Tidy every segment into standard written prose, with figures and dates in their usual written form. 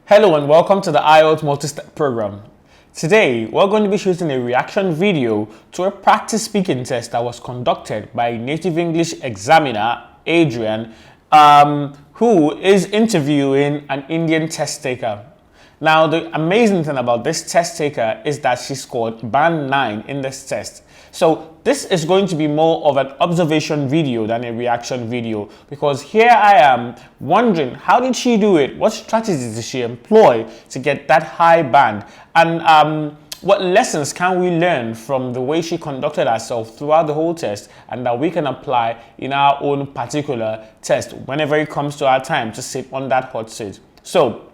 Hello and welcome to the IELTS multi-step program. Today, we're going to be shooting a reaction video to a practice speaking test that was conducted by native English examiner Adrian, who is interviewing an Indian test taker. Now, the amazing thing about this test taker is that she scored band 9 in this test. So this is going to be more of an observation video than a reaction video, because here I am wondering, how did she do it? What strategies did she employ to get that high band? And what lessons can we learn from the way she conducted herself throughout the whole test, and that we can apply in our own particular test whenever it comes to our time to sit on that hot seat? So,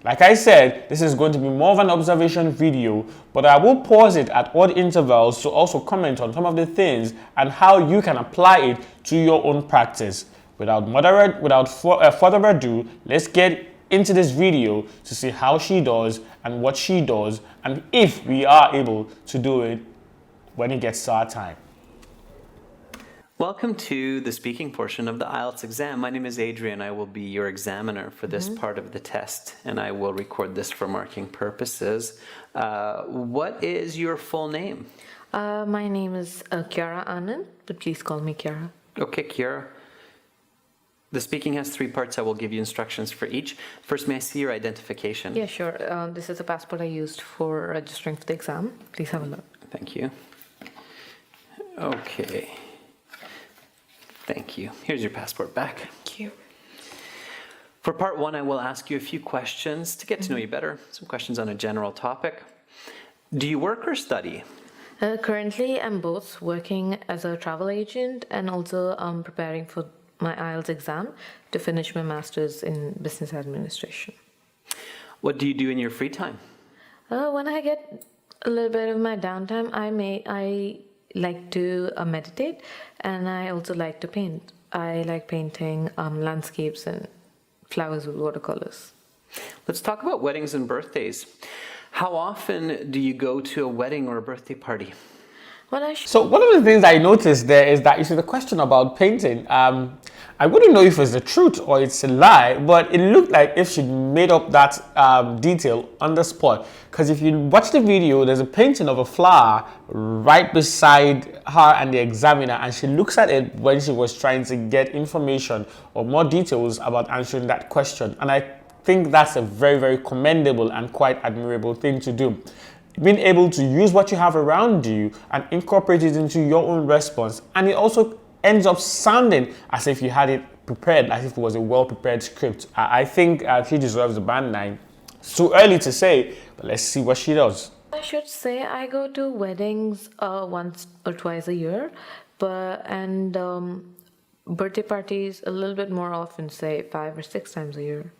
like I said, this is going to be more of an observation video, but I will pause it at odd intervals to also comment on some of the things and how you can apply it to your own practice. Without further ado, let's get into this video to see how she does and what she does, and if we are able to do it when it gets to our time. Welcome to the speaking portion of the IELTS exam. My name is Adrian. I will be your examiner for this part of the test, and I will record this for marking purposes. What is your full name? My name is Kiara Anand, but please call me Kiara. Okay, Kiara. The speaking has 3 parts. I will give you instructions for each. First, may I see your identification? Yeah, sure. This is the passport I used for registering for the exam. Please have a look. Thank you. Okay. Thank you. Here's your passport back. Thank you. For part 1, I will ask you a few questions to get to know you better. Some questions on a general topic. Do you work or study? Currently, I'm both working as a travel agent and also preparing for my IELTS exam to finish my master's in business administration. What do you do in your free time? When I get a little bit of my downtime, I like to meditate, and I also like to paint. I like painting landscapes and flowers with watercolors. Let's talk about weddings and birthdays. How often do you go to a wedding or a birthday party? So one of the things I noticed there is that, you see, the question about painting, I wouldn't know if it's the truth or it's a lie, but it looked like if she made up that detail on the spot. Because if you watch the video, there's a painting of a flower right beside her and the examiner, and she looks at it when she was trying to get information or more details about answering that question. And I think that's a very, very commendable and quite admirable thing to do. Being able to use what you have around you and incorporate it into your own response, and it also ends up sounding as if you had it prepared, as if it was a well-prepared script. I think she deserves a band 9. It's too early to say, but let's see what she does. I should say I go to weddings once or twice a year, and birthday parties a little bit more often, say 5 or 6 times a year.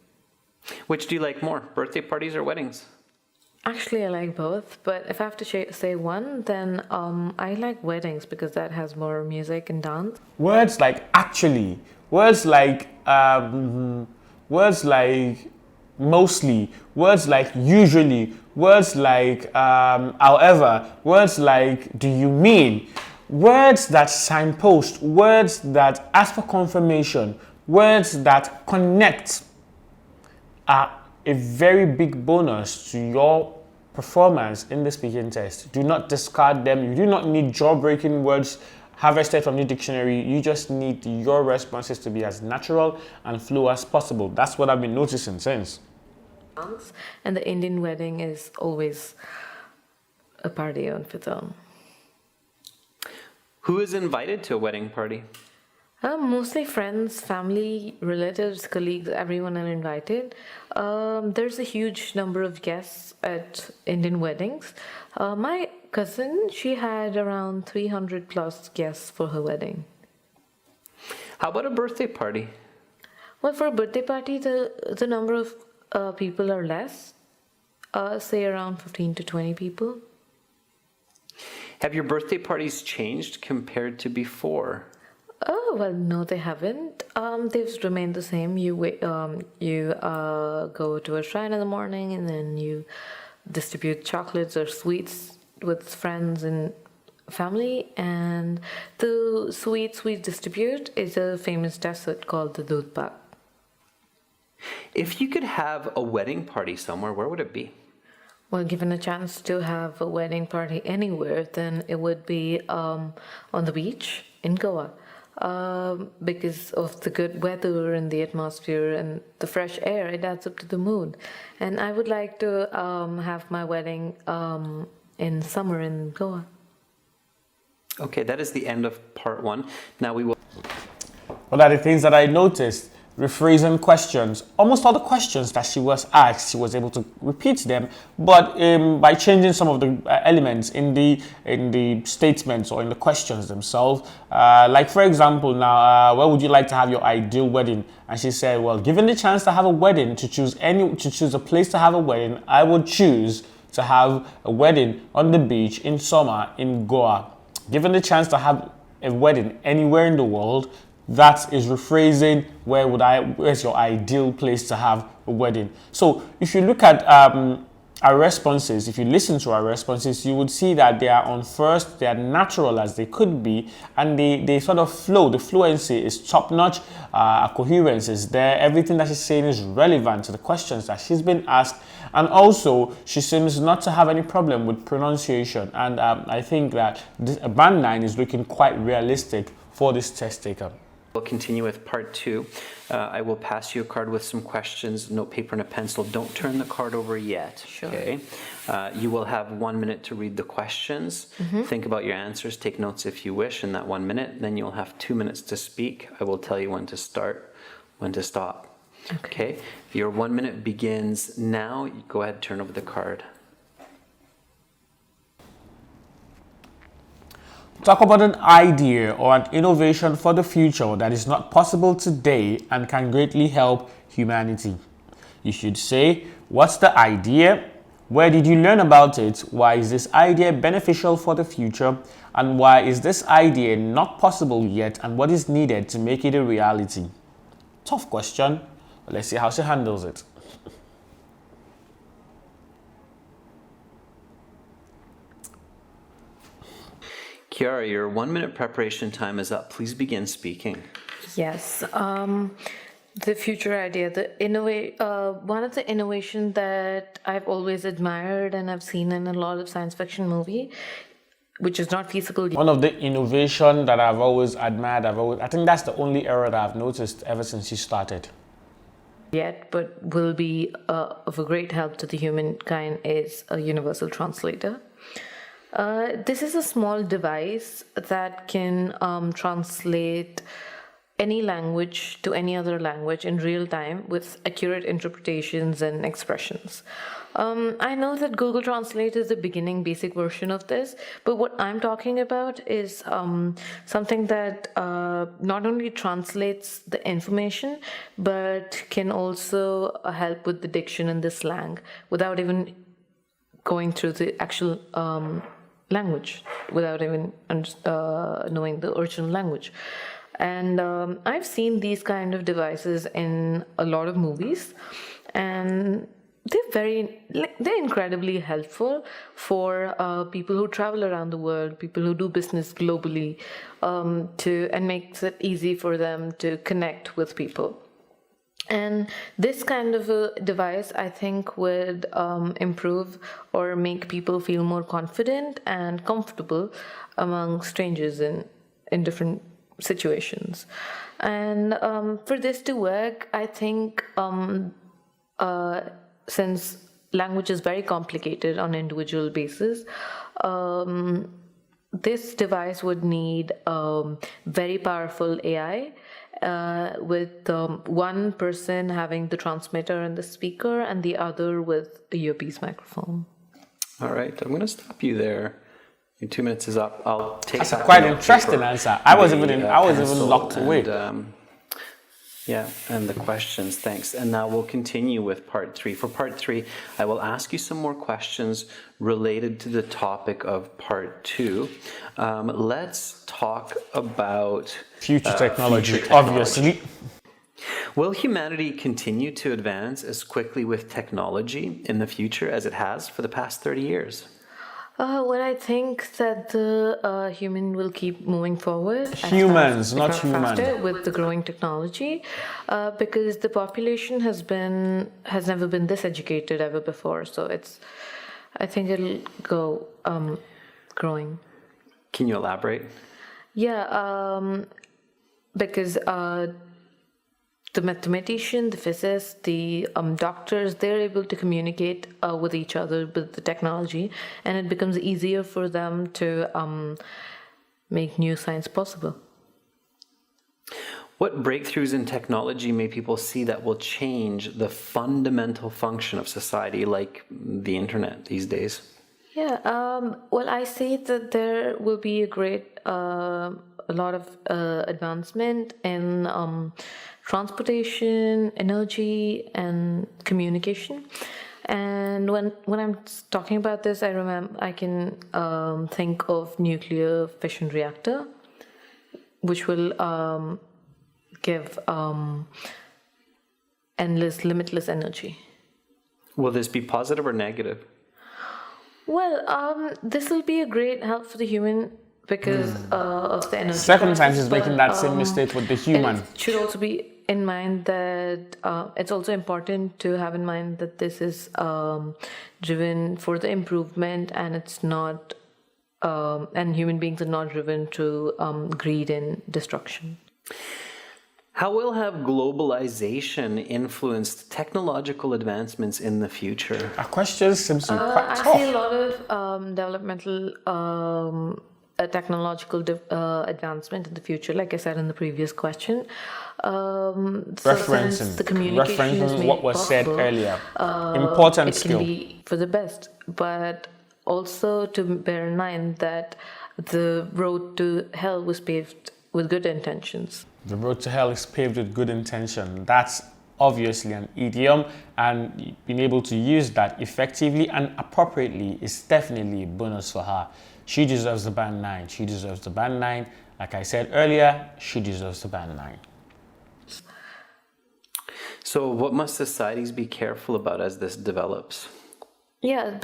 Which do you like more, birthday parties or weddings? Actually, I like both, but if I have to say one, then I like weddings because that has more music and dance. Words like actually, words like mostly, words like usually, words like however, words like do you mean, words that signpost, words that ask for confirmation, words that connect are a very big bonus to your performance in the speaking test. Do not discard them. You do not need jaw-breaking words harvested from the dictionary. You just need your responses to be as natural and fluid as possible. That's what I've been noticing since. And the Indian wedding is always a party on its own. Who is invited to a wedding party? Mostly friends, family, relatives, colleagues, everyone are invited. There's a huge number of guests at Indian weddings. My cousin, she had around 300 plus guests for her wedding. How about a birthday party? Well, for a birthday party, the number of people are less, say around 15 to 20 people. Have your birthday parties changed compared to before? Oh, well, no, they haven't. They've remained the same. You go to a shrine in the morning, and then you distribute chocolates or sweets with friends and family. And the sweets we distribute is a famous dessert called the doodh pak. If you could have a wedding party somewhere, where would it be? Well, given a chance to have a wedding party anywhere, then it would be on the beach in Goa. Because of the good weather and the atmosphere and the fresh air, it adds up to the mood. And I would like to have my wedding in summer in Goa. Okay, that is the end of part one. Now we will. What are the things that I noticed? Rephrasing questions. Almost all the questions that she was asked, she was able to repeat them, but by changing some of the elements in the statements or in the questions themselves. Like for example, now, where would you like to have your ideal wedding? And she said, well, given the chance to have a wedding, to choose a place to have a wedding, I would choose to have a wedding on the beach in summer in Goa. Given the chance to have a wedding anywhere in the world, that is rephrasing where's your ideal place to have a wedding. So if you look at our responses, if you listen to our responses, you would see that they are they are natural as they could be, and they sort of flow. The fluency is top notch, coherence is there, everything that she's saying is relevant to the questions that she's been asked, and also she seems not to have any problem with pronunciation, and I think that band 9 is looking quite realistic for this test taker. We'll continue with part two. I will pass you a card with some questions, note paper and a pencil. Don't turn the card over yet. Sure. Okay. You will have 1 minute to read the questions. Think about your answers. Take notes if you wish in that 1 minute. Then you'll have 2 minutes to speak. I will tell you when to start, when to stop. Okay. Your 1 minute begins now. Go ahead, turn over the card. Talk about an idea or an innovation for the future that is not possible today and can greatly help humanity. You should say, what's the idea? Where did you learn about it? Why is this idea beneficial for the future? And why is this idea not possible yet? And what is needed to make it a reality? Tough question, but let's see how she handles it. Kiara, your 1 minute preparation time is up. Please begin speaking. Yes. The future idea, one of the innovations that I've always admired and I've seen in a lot of science fiction movie, which is not feasible. One of the innovation that I've always admired, I think that's the only error that I've noticed ever since she started. Yet, but will be of a great help to the humankind is a universal translator. This is a small device that can translate any language to any other language in real time with accurate interpretations and expressions. I know that Google Translate is the beginning basic version of this, but what I'm talking about is something that not only translates the information, but can also help with the diction and the slang without even going through the actual language, without even knowing the original language. And I've seen these kind of devices in a lot of movies, and they're incredibly helpful for people who travel around the world, people who do business globally, and makes it easy for them to connect with people. And this kind of a device, I think, would improve or make people feel more confident and comfortable among strangers in different situations. And for this to work, I think since language is very complicated on an individual basis, this device would need very powerful AI, with one person having the transmitter and the speaker and the other with a earpiece microphone. All right, I'm going to stop you there. Your 2 minutes is up. I'll take That's a quite interesting answer. I was even locked away. And the questions, thanks. And now we'll continue with part three. For part three, I will ask you some more questions related to the topic of part two. Let's talk about future technology, obviously. Will humanity continue to advance as quickly with technology in the future as it has for the past 30 years? Well, I think that the human will keep moving forward Humans, not faster human. with the growing technology, because the population has never been this educated ever before. So I think it'll go growing. Can you elaborate? Yeah, because the mathematician, the physicists, the doctors, they're able to communicate with each other with the technology, and it becomes easier for them to make new science possible. What breakthroughs in technology may people see that will change the fundamental function of society, like the internet these days? Yeah, well, I see that there will be a lot of advancement in transportation, energy, and communication. And when I'm talking about this, I can think of nuclear fission reactor, which will give endless, limitless energy. Will this be positive or negative? Well, this will be a great help for the human because of the energy Second time crisis, she's making but, that same mistake with the human. it should also be in mind that it's also important to have in mind that this is driven for the improvement, and it's not, and human beings are not driven to greed and destruction. How will have globalization influenced technological advancements in the future? Our question seems to be quite I see tough. a lot of developmental technological advancement in the future, like I said in the previous question. So since the communication is Referencing made what was said possible, earlier. Important it can skill. be for the best, but also to bear in mind that the road to hell was paved with good intentions. The road to hell is paved with good intention. That's obviously an idiom, and being able to use that effectively and appropriately is definitely a bonus for her. She deserves the band 9. She deserves the band 9. Like I said earlier, she deserves the band 9. So, what must societies be careful about as this develops? Yeah,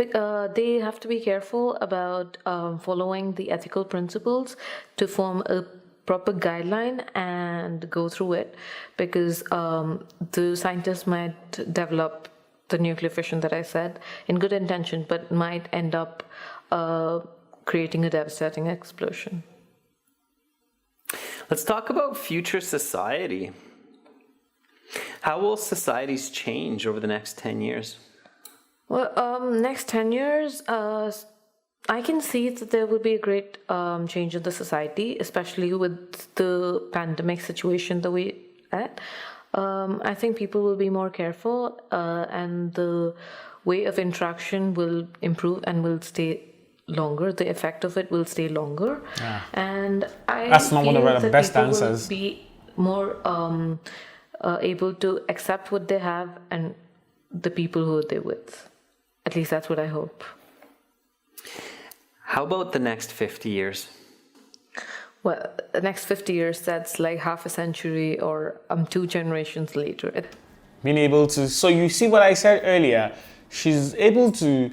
they have to be careful about following the ethical principles to form a proper guideline and go through it, because the scientists might develop the nuclear fission that I said in good intention, but might end up creating a devastating explosion. Let's talk about future society. How will societies change over the next 10 years? Well, next 10 years, I can see that there will be a great change in the society, especially with the pandemic situation that we at. I think people will be more careful, and the way of interaction will improve and will stay longer. The effect of it will stay longer. Yeah. And I That's not one feel of the that best people answers. will be more able to accept what they have and the people who they're with. At least that's what I hope. How about the next 50 years? Well, the next 50 years, that's like half a century or 2 generations later. Being able to, so you see what I said earlier, she's able to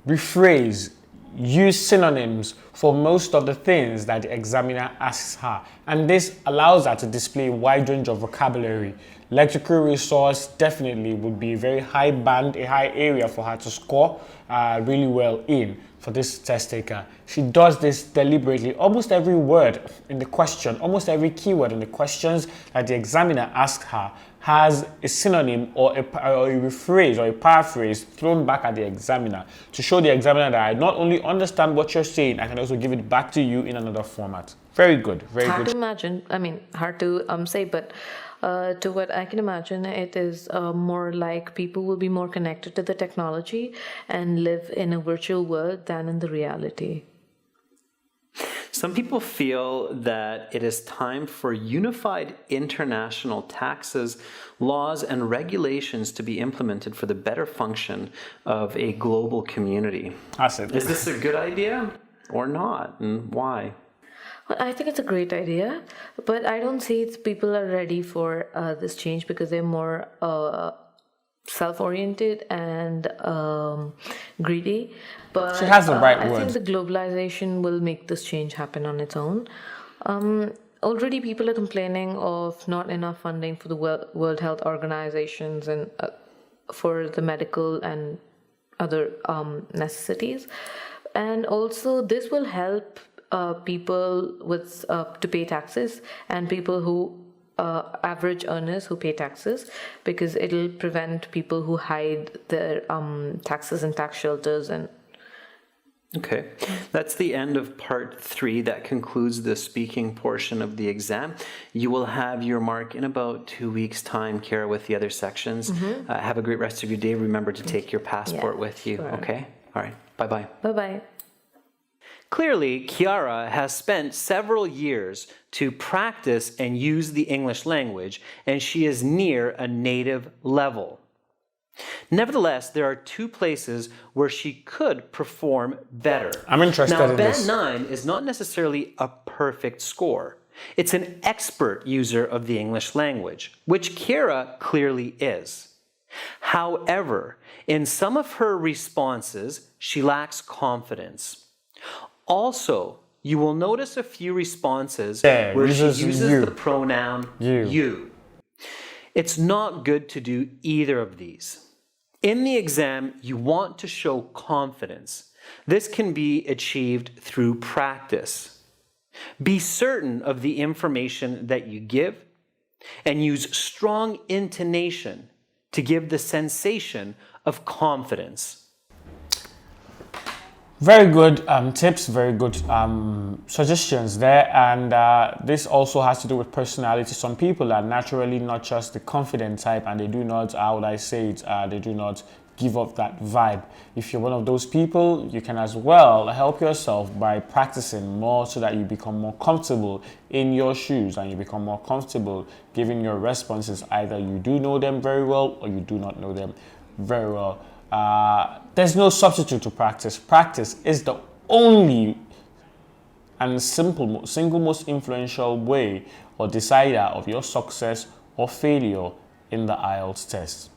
rephrase, use synonyms for most of the things that the examiner asks her. And this allows her to display a wide range of vocabulary. Lexical resource definitely would be a very high band, a high area for her to score really well in for this test taker. She does this deliberately. Almost every word in the question, almost every keyword in the questions that the examiner asks her has a synonym or a rephrase or a paraphrase thrown back at the examiner to show the examiner that I not only understand what you're saying, I can also give it back to you in another format. Very good, very Hard good. to imagine, hard to say, but to what I can imagine, it is more like people will be more connected to the technology and live in a virtual world than in the reality. Some people feel that it is time for unified international taxes, laws, and regulations to be implemented for the better function of a global community. That's it. Is this a good idea or not, and why? Well, I think it's a great idea, but I don't see people are ready for this change because they're more self-oriented and greedy. But She has the right I word. think the globalization will make this change happen on its own. Already people are complaining of not enough funding for the World Health Organizations and for the medical and other necessities. And also this will help people with to pay taxes, and people who average earners who pay taxes, because it'll prevent people who hide their taxes in tax shelters. And Okay, that's the end of part 3. That concludes the speaking portion of the exam. You will have your mark in about 2 weeks' time, Kara, with the other sections. Have a great rest of your day. Remember to take your passport with you, sure. okay? All right, bye-bye. bye-bye. Clearly, Kiara has spent several years to practice and use the English language, and she is near a native level. Nevertheless, there are 2 places where she could perform better. I'm interested now, in Band this. 9 is not necessarily a perfect score. It's an expert user of the English language, which Kiara clearly is. However, in some of her responses, she lacks confidence. Also, you will notice a few responses where she uses you. the pronoun you. It's not good to do either of these. In the exam, you want to show confidence. This can be achieved through practice. Be certain of the information that you give and use strong intonation to give the sensation of confidence. Very good tips, very good suggestions there, and this also has to do with personality. Some people are naturally not just the confident type, and they do not, how would I say it, they do not give up that vibe. If you're one of those people, you can as well help yourself by practicing more so that you become more comfortable in your shoes and you become more comfortable giving your responses. Either you do know them very well or you do not know them very well. There's no substitute to practice. Practice is the only and single most influential way or decider of your success or failure in the IELTS test.